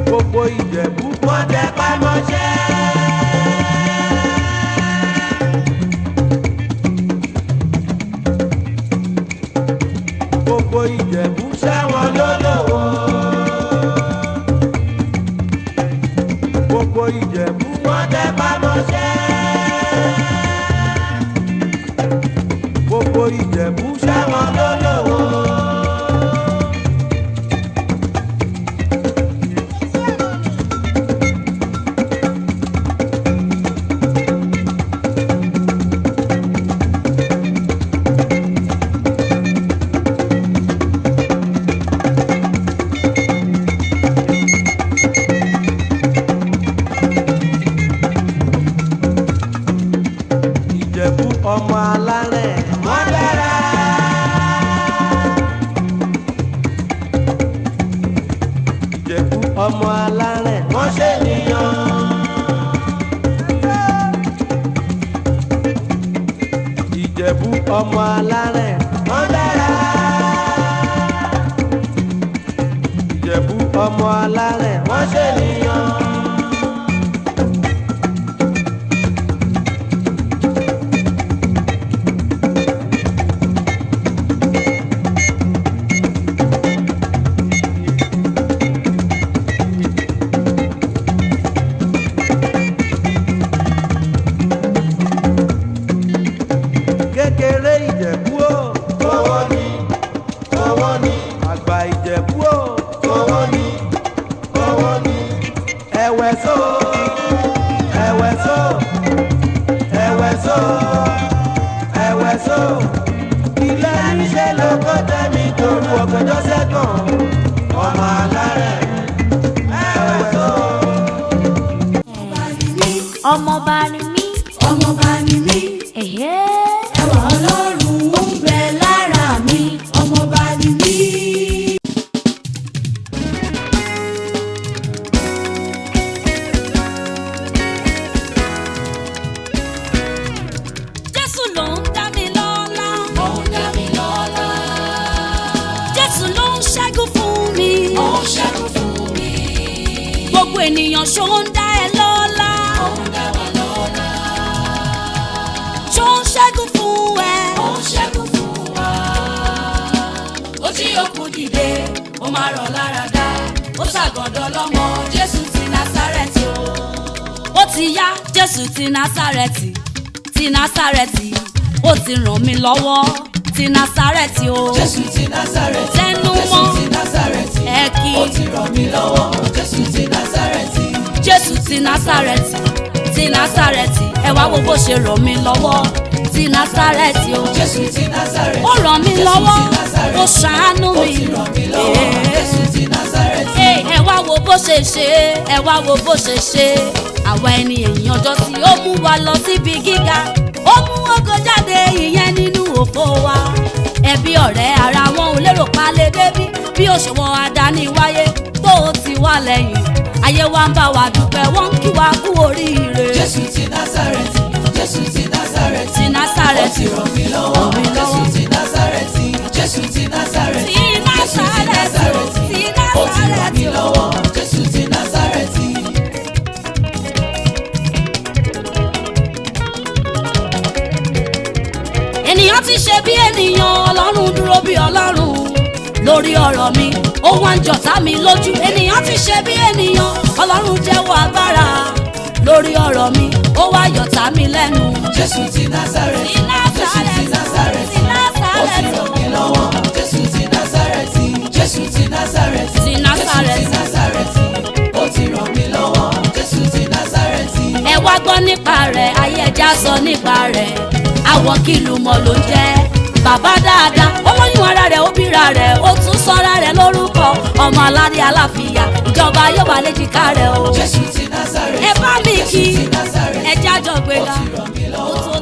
Gbogbo Ìjẹ̀bú wọ́n tẹpá mọ́ṣẹ́. Gbogbo Ìjẹ̀bú ṣẹ́wọ̀n lólówó. Gbogbo Ìjẹ̀bú wọ́n tẹpá mọ́ṣẹ́. Gbogbo Ìjẹ̀bú ṣẹ́wọ̀n lólówó. Ìjẹ̀bú ọmọ alárẹ̀ wọ́n dára. Ìjẹ̀bú ọmọ alárẹ̀ wọ́n ṣènìyàn. Ìjẹ̀bú ọmọ alárẹ̀ wọ́n dára. Ìjẹ̀bú ọmọ alárẹ̀ wọ́n ṣènìyàn. Kékeré Ìjẹ̀bú o, owó ni, owó ni. Àgbà Ìjẹ̀bú o, owó ni, owó ni. Ẹ̀wẹ̀só, ẹ̀wẹ̀só, ẹ̀wẹ̀só, ẹ̀wẹ̀só. Ilé iṣẹ́ ló kọ́ tẹ́mi toru ọ̀gbẹ́jọ́ sẹ́kàn. Ọmọ alárẹ̀, ẹ̀wẹ̀só. Ọmọba ni mí. Ọmọba ni mí. Ẹwà Ọlọ́run ó ń bẹ lára mi. Ọmọba ni mí. Jésù ló ń dá mi lọ́lá. Ó ń dá mi lọ́lá. Jésù ló ń ṣẹ́gun fún mi. Ó ń ṣẹ́gun fún mi. Gbogbo ènìyàn ṣó ń dá ẹ lọ́lá. Ó ń dá wa lọ́lá. Ṣó ń ṣẹ́gun fún ẹ. Ó ń ṣẹ́gun fún wa. Ó jí òkú dìde, ó máa rọ̀ lára dá. Ó ṣàgọ́dọ̀ lọ́mọ Jésù ti Násárẹ́tì o. Ó ti yá Jésù ti Násárẹ́tì, ti Násárẹ́tì. Ó ti ràn mí lọ́wọ́, ti Násárẹ́tì o. Jésù ti Násárẹ́tì. Tẹnu Jésù mọ́. ti Násárẹ́tì. Ẹ kí. Ó ti ràn mí lọ́wọ́. Jésù ti Násárẹ́tì. Jésù ti Násárẹ́tì, ti Násárẹ́tì. Ẹ wá wo bó ṣe ràn mí lọ́wọ́, ti Násárẹ́tì o. Jésù ti Násárẹ́tì. Ó ràn mí lọ́wọ́, ó ṣàánú Ó mi. ti ràn mí lọ́wọ́. Jésù ti Násárẹ́tì. Ẹ wá wo bó ṣe ṣe, ẹ wá wo bó ṣe ṣe. Àwa ẹni èyàn ọjọ́ sí ó mú wa lọ síbi gíga. Ó mú ògo jáde ìyẹn nínú òfò wa. Ẹbí ọ̀rẹ́ ara wọn ò lérò pa lè débí. Bí òṣùwọ̀n àdáni wáyé tó o ti wá lẹ́yìn. Ayé wa ń bá wa dúpẹ́, wọ́n ń kí wa kú oríire. Jésù ti Násárẹ́tì. Jésù ti Násárẹ́tì. Ti Násárẹ́tì. Ó ti ràn mí lọ́wọ́. Ràn mí lọ́wọ́. Jésù ti Násárẹ́tì. Jésù ti Násárẹ́tì. Ti Násárẹ́tì. Ti Ó ti ràn mí Násárẹ́tì. lọ́wọ́. Jésù ti Násárẹ́tì. Ènìyàn ti ṣe bí ènìyàn, Ọlọ́run dúró bí Ọlọ́run lórí ọ̀rọ̀ mi. Ó wá ń jọ̀tá mi lójú. Ènìyàn ti ṣe bí ènìyàn, Ọlọ́run jẹ́wọ́ agbára lórí ọ̀rọ̀ mi. Ó wá yọ̀tá mi lẹ́nu. Jésù ti Násárẹ́tì. Ti Násárẹ́tì. Jésù ti Násárẹ́tì. Ti Násárẹ́tì. Ó ti ràn mí lọ́wọ́. Jésù ti Násárẹ́tì. Jésù ti Násárẹ́tì. Ti Násárẹ́tì. Jésù ti Násárẹ́tì. Ó ti ràn mí lọ́wọ́. Jésù ti Násárẹ́tì. Ẹ wá gbọ́ nípa rẹ̀, ayé ẹja sọ nípa rẹ̀. Àwọn kìlù mọ̀ ló ń jẹ́ bàbá dáadáa. Ó lóyún ara rẹ̀, ó bíra rẹ̀, ó tún sọ́ra rẹ̀ lórúkọ. Ọmọ aládé aláfíà, ìjọba yóò wà léjìká rẹ̀ o. Jésù ti Násárẹ́tì. Ẹ bá mi kí, Jésù ti Násárẹ́tì. ẹ jájọ gbéga. Ó ti ràn mí lọ́wọ́. Ó tó